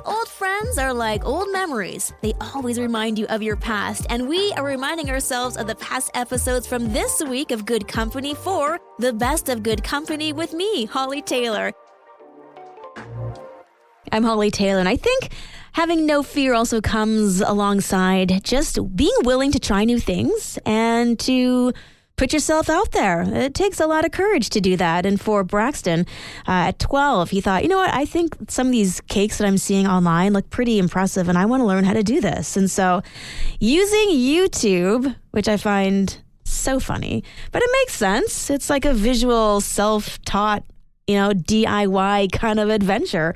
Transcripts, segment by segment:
Old friends are like old memories. They always remind you of your past, and we are reminding ourselves of the past episodes from this week of Good Company for the best of Good Company with me, Hollie Taylor. I'm Hollie Taylor, and I think having no fear also comes alongside just being willing to try new things and to put yourself out there. It takes a lot of courage to do that. And for Braxton, at 12, he thought, you know what, I think some of these cakes that I'm seeing online look pretty impressive and I want to learn how to do this. And so using YouTube, which I find so funny, but it makes sense. It's like a visual self-taught, DIY kind of adventure.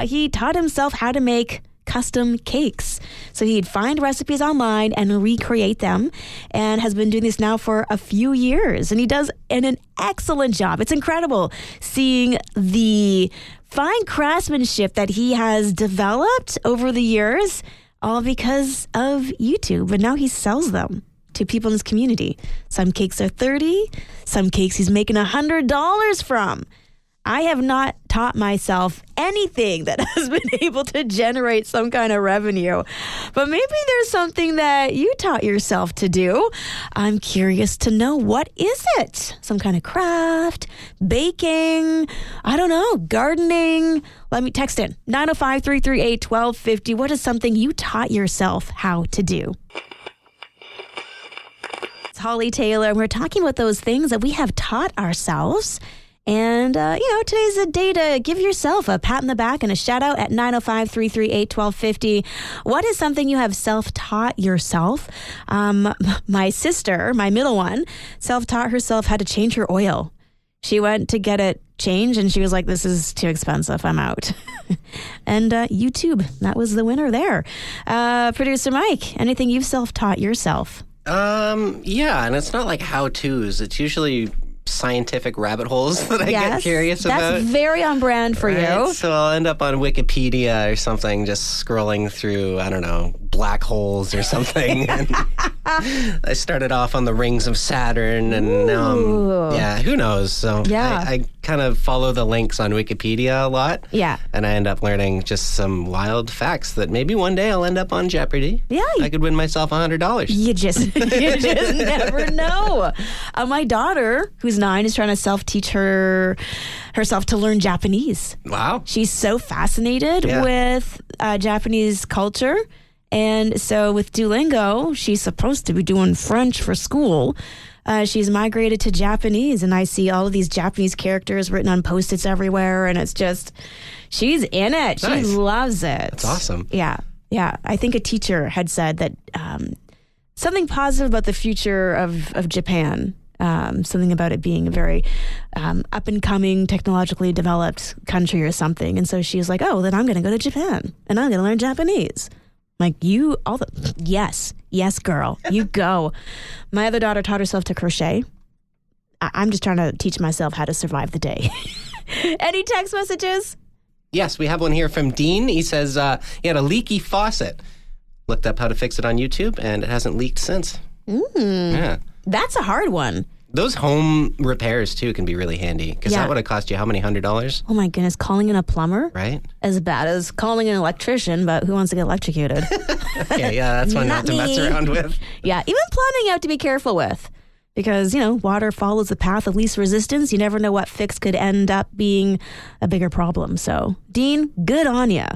He taught himself how to make custom cakes. So he'd find recipes online and recreate them, and has been doing this now for a few years. And he does an excellent job. It's incredible seeing the fine craftsmanship that he has developed over the years, all because of YouTube. And now he sells them to people in his community. Some cakes are $30, some cakes he's making $100 from. I have not taught myself anything that has been able to generate some kind of revenue, but maybe there's something that you taught yourself to do. I'm curious to know, what is it? Some kind of craft, baking, I don't know, gardening. Let me text in 905-338-1250. What is something you taught yourself how to do? It's Hollie Taylor, and we're talking about those things that we have taught ourselves. And, today's a day to give yourself a pat on the back and a shout out at 905-338-1250. What is something you have self-taught yourself? My sister, my middle one, self-taught herself how to change her oil. She went to get it changed and she was like, this is too expensive. I'm out. And YouTube, that was the winner there. Producer Mike, anything you've self-taught yourself? Yeah, and it's not like how-tos. It's usually scientific rabbit holes that I get curious about. That's very on brand for you. So I'll end up on Wikipedia or something, just scrolling through, I don't know, black holes or something. And I started off on the rings of Saturn, and who knows? So I kind of follow the links on Wikipedia a lot. Yeah. And I end up learning just some wild facts that maybe one day I'll end up on Jeopardy. Yeah. I could win myself $100. You just never know. My daughter, who's 9, is trying to self-teach herself to learn Japanese. Wow. She's so fascinated with Japanese culture. And so with Duolingo, she's supposed to be doing French for school. She's migrated to Japanese, and I see all of these Japanese characters written on Post-its everywhere, and it's just, she's in it. Nice. She loves it. That's awesome. Yeah. I think a teacher had said that something positive about the future of Japan. Something about it being a very up-and-coming, technologically developed country or something. And so she was like, oh, then I'm going to go to Japan, and I'm going to learn Japanese. Like, yes, girl, you go. My other daughter taught herself to crochet. I'm just trying to teach myself how to survive the day. Any text messages? Yes, we have one here from Dean. He says he had a leaky faucet. Looked up how to fix it on YouTube, and it hasn't leaked since. Yeah. That's a hard one. Those home repairs, too, can be really handy, because that would have cost you how many $100? Oh, my goodness. Calling in a plumber? Right. As bad as calling an electrician, but who wants to get electrocuted? Okay, that's one not to mess around with. Yeah, even plumbing you have to be careful with, because, water follows the path of least resistance. You never know what fix could end up being a bigger problem. So, Dean, good on ya.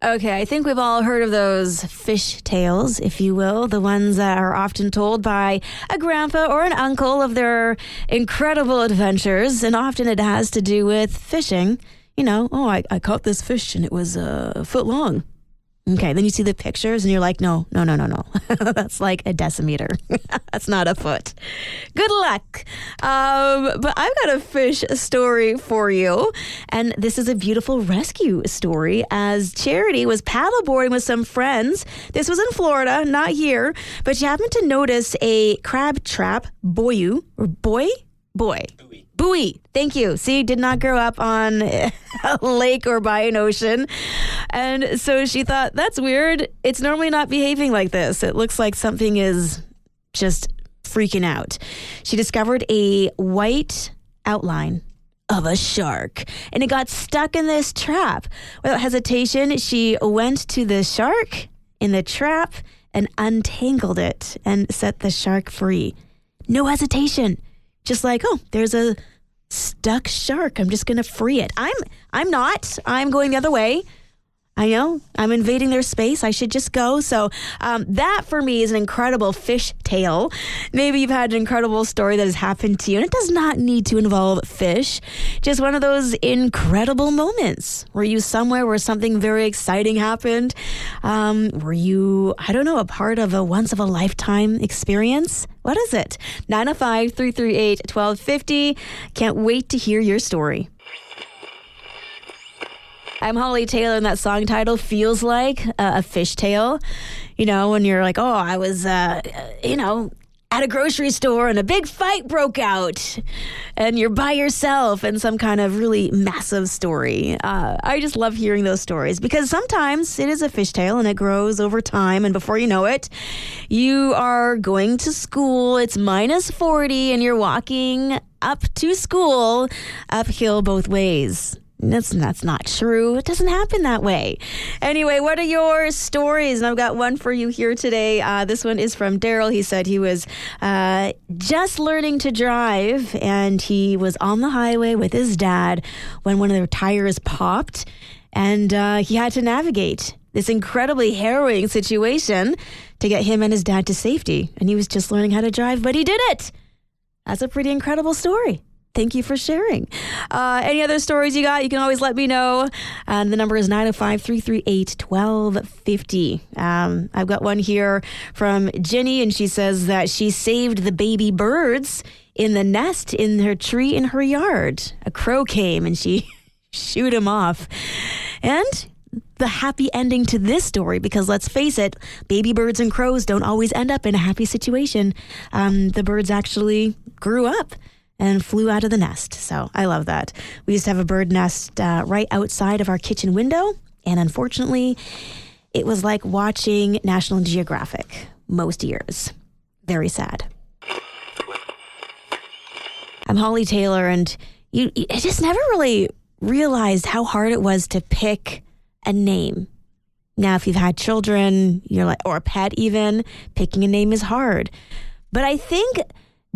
Okay, I think we've all heard of those fish tales, if you will, the ones that are often told by a grandpa or an uncle of their incredible adventures, and often it has to do with fishing. I caught this fish and it was a foot long. Okay, then you see the pictures and you're like, no. That's like a decimeter. That's not a foot. Good luck. But I've got a fish story for you. And this is a beautiful rescue story, as Charity was paddleboarding with some friends. This was in Florida, not here. But she happened to notice a crab trap buoy. Buoy. Thank you. See, did not grow up on a lake or by an ocean. And so she thought, that's weird. It's normally not behaving like this. It looks like something is just freaking out. She discovered a white outline of a shark, and it got stuck in this trap. Without hesitation, she went to the shark in the trap and untangled it and set the shark free. No hesitation. Just like, oh, there's a stuck shark. I'm just going to free it. I'm not. I'm going the other way. I know. I'm invading their space. I should just go. So that for me is an incredible fish tale. Maybe you've had an incredible story that has happened to you, and it does not need to involve fish. Just one of those incredible moments. Were you somewhere where something very exciting happened? Were you, I don't know, a part of a once-of-a-lifetime experience? What is it? 905-338-1250. Can't wait to hear your story. I'm Hollie Taylor, and that song title feels like a fishtail. You know, when you're like, oh, I was, at a grocery store and a big fight broke out and you're by yourself and some kind of really massive story. I just love hearing those stories because sometimes it is a fishtail and it grows over time. And before you know it, you are going to school. It's minus 40 and you're walking up to school uphill both ways. That's not true. It doesn't happen that way. Anyway, what are your stories? And I've got one for you here today. This one is from Daryl. He said he was just learning to drive, and he was on the highway with his dad when one of their tires popped, and he had to navigate this incredibly harrowing situation to get him and his dad to safety. And he was just learning how to drive, but he did it. That's a pretty incredible story. Thank you for sharing. Any other stories you got, you can always let me know. The number is 905-338-1250. I've got one here from Jenny, and she says that she saved the baby birds in the nest in her tree in her yard. A crow came, and she shooed him off. And the happy ending to this story, because let's face it, baby birds and crows don't always end up in a happy situation. The birds actually grew up and flew out of the nest. So I love that. We used to have a bird nest right outside of our kitchen window. And unfortunately, it was like watching National Geographic most years. Very sad. I'm Hollie Taylor, and I just never really realized how hard it was to pick a name. Now, if you've had children, you're like, or a pet even, picking a name is hard. But I think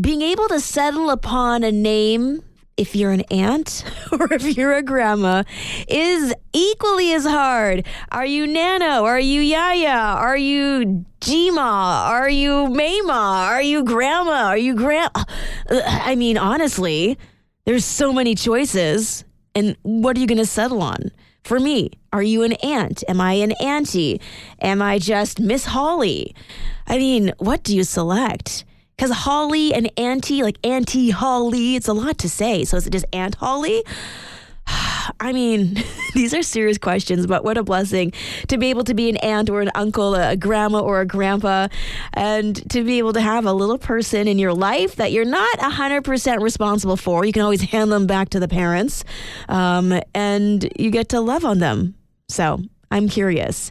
being able to settle upon a name, if you're an aunt or if you're a grandma, is equally as hard. Are you Nana? Are you Yaya? Are you Jima? Are you Mama? Are you Grandma? Are you I mean, honestly, there's so many choices. And what are you going to settle on? For me, are you an aunt? Am I an auntie? Am I just Miss Hollie? I mean, what do you select? Because Hollie and Auntie, like Auntie Hollie, it's a lot to say. So is it just Aunt Hollie? I mean, these are serious questions, but what a blessing to be able to be an aunt or an uncle, a grandma or a grandpa, and to be able to have a little person in your life that you're not 100% responsible for. You can always hand them back to the parents, and you get to love on them. So I'm curious.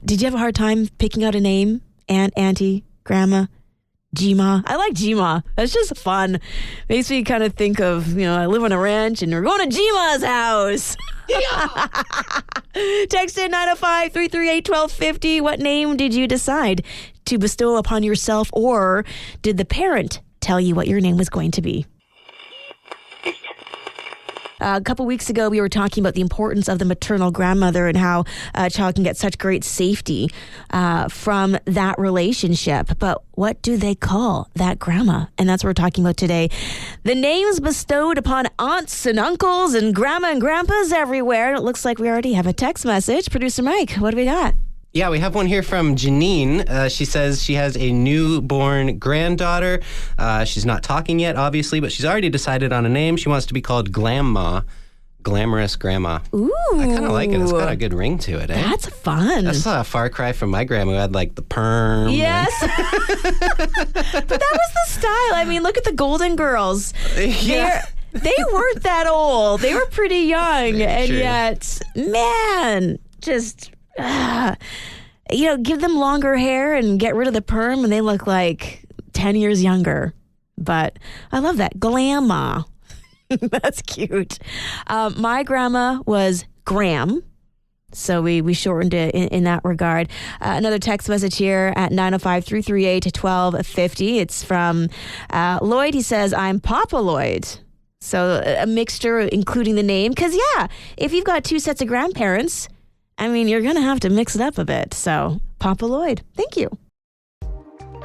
Did you have a hard time picking out a name? Aunt, Auntie, Grandma? Jima. I like Jima. That's just fun. Makes me kind of think of, I live on a ranch and we're going to Jima's house. Yeah. Text in 905-338-1250. What name did you decide to bestow upon yourself, or did the parent tell you what your name was going to be? A couple weeks ago, we were talking about the importance of the maternal grandmother and how a child can get such great safety from that relationship. But what do they call that grandma? And that's what we're talking about today. The names bestowed upon aunts and uncles and grandma and grandpas everywhere. It looks like we already have a text message. Producer Mike, what do we got? Yeah, we have one here from Janine. She says she has a newborn granddaughter. She's not talking yet, obviously, but she's already decided on a name. She wants to be called Glamma. Glamorous Grandma. Ooh. I kind of like it. It's got a good ring to it, eh? That's fun. That's a far cry from my grandma who had like the perm. Yes. But that was the style. I mean, look at the Golden Girls. Yeah. They weren't that old. They were pretty young. And yet, man, just... give them longer hair and get rid of the perm and they look like 10 years younger. But I love that. Glamma. That's cute. My grandma was Graham. So we shortened it in that regard. Another text message here at 905-338-1250. It's from Lloyd. He says, I'm Papa Lloyd. So a mixture, including the name. Because, if you've got two sets of grandparents, you're going to have to mix it up a bit. So Papa Lloyd, thank you.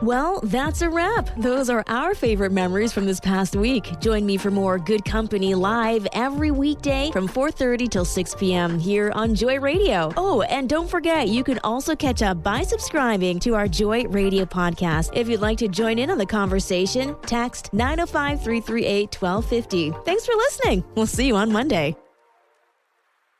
Well, that's a wrap. Those are our favorite memories from this past week. Join me for more Good Company live every weekday from 4:30 till 6 p.m. here on Joy Radio. Oh, and don't forget, you can also catch up by subscribing to our Joy Radio podcast. If you'd like to join in on the conversation, text 905-338-1250. Thanks for listening. We'll see you on Monday.